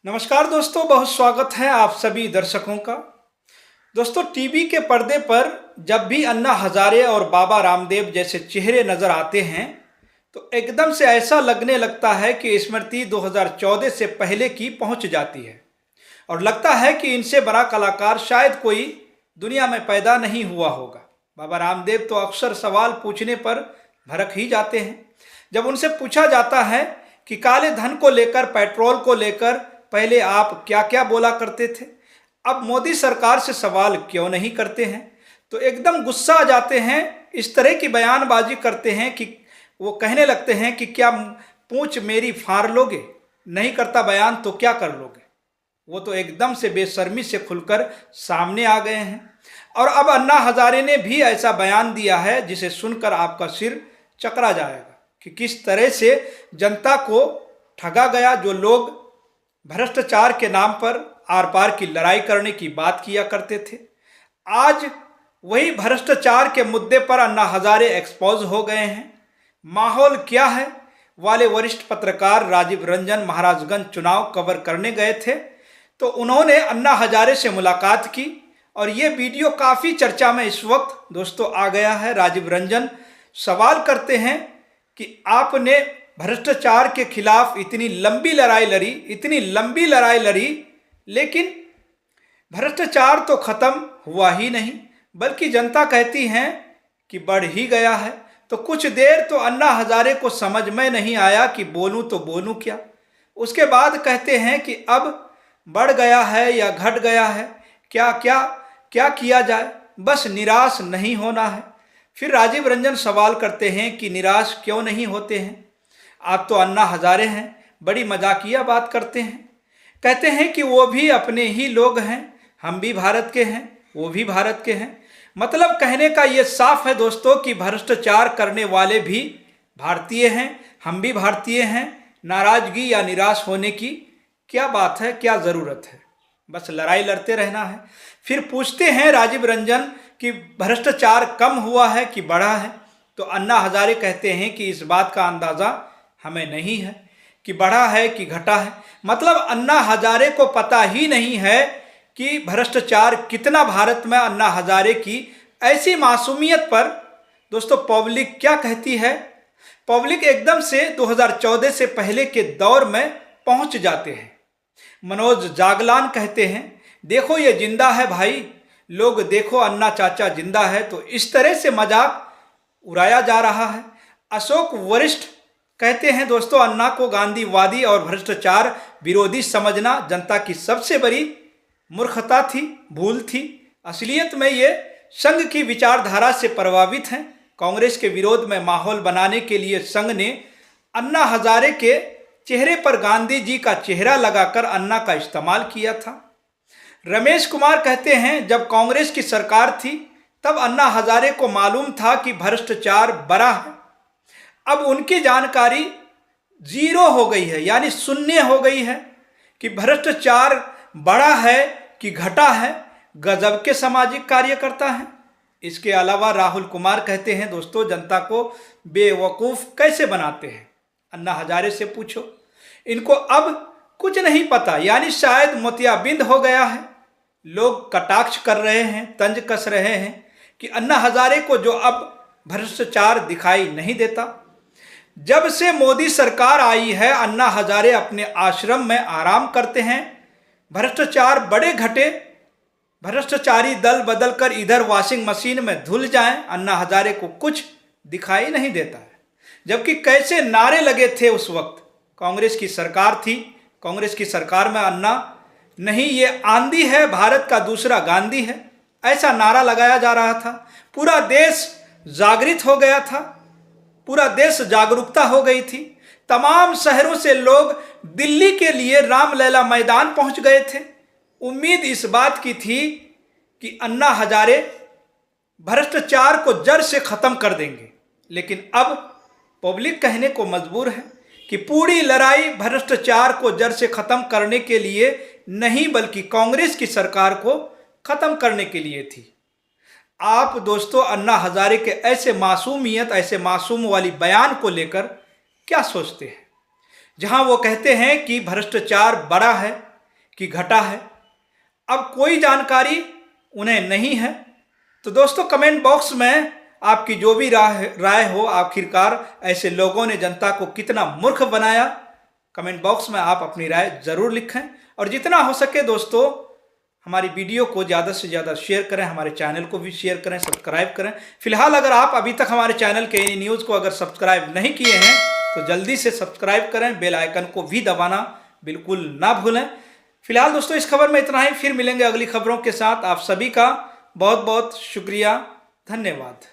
नमस्कार दोस्तों, बहुत स्वागत है आप सभी दर्शकों का। दोस्तों, टीवी के पर्दे पर जब भी अन्ना हजारे और बाबा रामदेव जैसे चेहरे नजर आते हैं तो एकदम से ऐसा लगने लगता है कि स्मृति 2014 से पहले की पहुंच जाती है और लगता है कि इनसे बड़ा कलाकार शायद कोई दुनिया में पैदा नहीं हुआ होगा। बाबा रामदेव तो अक्सर सवाल पूछने पर भड़क ही जाते हैं। जब उनसे पूछा जाता है कि काले धन को लेकर, पेट्रोल को लेकर पहले आप क्या क्या बोला करते थे, अब मोदी सरकार से सवाल क्यों नहीं करते हैं, तो एकदम गुस्सा आ जाते हैं। इस तरह की बयानबाजी करते हैं कि वो कहने लगते हैं कि क्या पूंछ मेरी फाड़ लोगे, नहीं करता बयान तो क्या कर लोगे। वो तो एकदम से बेशर्मी से खुलकर सामने आ गए हैं। और अब अन्ना हजारे ने भी ऐसा बयान दिया है जिसे सुनकर आपका सिर चकरा जाएगा कि किस तरह से जनता को ठगा गया। जो लोग भ्रष्टाचार के नाम पर आर पार की लड़ाई करने की बात किया करते थे, आज वही भ्रष्टाचार के मुद्दे पर अन्ना हजारे एक्सपोज हो गए हैं। माहौल क्या है वाले वरिष्ठ पत्रकार राजीव रंजन महाराजगंज चुनाव कवर करने गए थे तो उन्होंने अन्ना हजारे से मुलाकात की और ये वीडियो काफ़ी चर्चा में इस वक्त दोस्तों आ गया है। राजीव रंजन सवाल करते हैं कि आपने भ्रष्टाचार के खिलाफ इतनी लंबी लड़ाई लड़ी, लेकिन भ्रष्टाचार तो खत्म हुआ ही नहीं, बल्कि जनता कहती है कि बढ़ ही गया है। तो कुछ देर तो अन्ना हजारे को समझ में नहीं आया कि बोलूं तो बोलूं क्या। उसके बाद कहते हैं कि अब बढ़ गया है या घट गया है, क्या क्या क्या किया जाए, बस निराश नहीं होना है। फिर राजीव रंजन सवाल करते हैं कि निराश क्यों नहीं होते हैं, आप तो अन्ना हजारे हैं। बड़ी मजाकिया बात करते हैं, कहते हैं कि वो भी अपने ही लोग हैं, हम भी भारत के हैं, वो भी भारत के हैं। मतलब कहने का ये साफ है दोस्तों कि भ्रष्टाचार करने वाले भी भारतीय हैं, हम भी भारतीय हैं। नाराजगी या निराश होने की क्या बात है, क्या ज़रूरत है, बस लड़ाई लड़ते रहना है। फिर पूछते हैं राजीव रंजन कि भ्रष्टाचार कम हुआ है कि बढ़ा है, तो अन्ना हजारे कहते हैं कि इस बात का अंदाज़ा हमें नहीं है कि बढ़ा है कि घटा है। मतलब अन्ना हजारे को पता ही नहीं है कि भ्रष्टाचार कितना भारत में। अन्ना हजारे की ऐसी मासूमियत पर दोस्तों पब्लिक क्या कहती है। पब्लिक एकदम से 2014 से पहले के दौर में पहुंच जाते हैं। मनोज जागलान कहते हैं, देखो ये जिंदा है भाई, लोग देखो अन्ना चाचा जिंदा है। तो इस तरह से मजाक उड़ाया जा रहा है। अशोक वरिष्ठ कहते हैं दोस्तों, अन्ना को गांधीवादी और भ्रष्टाचार विरोधी समझना जनता की सबसे बड़ी मूर्खता थी, भूल थी। असलियत में ये संघ की विचारधारा से प्रभावित हैं। कांग्रेस के विरोध में माहौल बनाने के लिए संघ ने अन्ना हजारे के चेहरे पर गांधी जी का चेहरा लगाकर अन्ना का इस्तेमाल किया था। रमेश कुमार कहते हैं, जब कांग्रेस की सरकार थी तब अन्ना हजारे को मालूम था कि भ्रष्टाचार बड़ा है। अब उनकी जानकारी जीरो हो गई है, यानी शून्य हो गई है कि भ्रष्टाचार बड़ा है कि घटा है। गजब के सामाजिक कार्यकर्ता हैं। इसके अलावा राहुल कुमार कहते हैं, दोस्तों जनता को बेवकूफ़ कैसे बनाते हैं, अन्ना हजारे से पूछो, इनको अब कुछ नहीं पता, यानी शायद मोतियाबिंद हो गया है। लोग कटाक्ष कर रहे हैं, तंज कस रहे हैं कि अन्ना हजारे को जो अब भ्रष्टाचार दिखाई नहीं देता। जब से मोदी सरकार आई है अन्ना हजारे अपने आश्रम में आराम करते हैं। भ्रष्टाचार बड़े घटे, भ्रष्टाचारी दल बदल कर इधर वॉशिंग मशीन में धुल जाएं, अन्ना हजारे को कुछ दिखाई नहीं देता है। जबकि कैसे नारे लगे थे उस वक्त, कांग्रेस की सरकार थी, कांग्रेस की सरकार में अन्ना नहीं ये आंधी है, भारत का दूसरा गांधी है, ऐसा नारा लगाया जा रहा था। पूरा देश जागृत हो गया था, पूरा देश जागरूकता हो गई थी। तमाम शहरों से लोग दिल्ली के लिए रामलला मैदान पहुंच गए थे। उम्मीद इस बात की थी कि अन्ना हजारे भ्रष्टाचार को जड़ से खत्म कर देंगे, लेकिन अब पब्लिक कहने को मजबूर है कि पूरी लड़ाई भ्रष्टाचार को जड़ से खत्म करने के लिए नहीं, बल्कि कांग्रेस की सरकार को खत्म करने के लिए थी। आप दोस्तों अन्ना हजारे के ऐसे मासूमियत, ऐसे मासूम वाली बयान को लेकर क्या सोचते हैं, जहां वो कहते हैं कि भ्रष्टाचार बड़ा है कि घटा है। अब कोई जानकारी उन्हें नहीं है। तो दोस्तों कमेंट बॉक्स में आपकी जो भी राय हो, आखिरकार ऐसे लोगों ने जनता को कितना मूर्ख बनाया, कमेंट बॉक्स में आप अपनी राय जरूर लिखें। और जितना हो सके दोस्तों हमारी वीडियो को ज़्यादा से ज़्यादा शेयर करें, हमारे चैनल को भी शेयर करें, सब्सक्राइब करें। फिलहाल अगर आप अभी तक हमारे चैनल के एनी न्यूज़ को अगर सब्सक्राइब नहीं किए हैं तो जल्दी से सब्सक्राइब करें, बेल आइकन को भी दबाना बिल्कुल ना भूलें। फिलहाल दोस्तों इस खबर में इतना ही, फिर मिलेंगे अगली खबरों के साथ। आप सभी का बहुत बहुत शुक्रिया, धन्यवाद।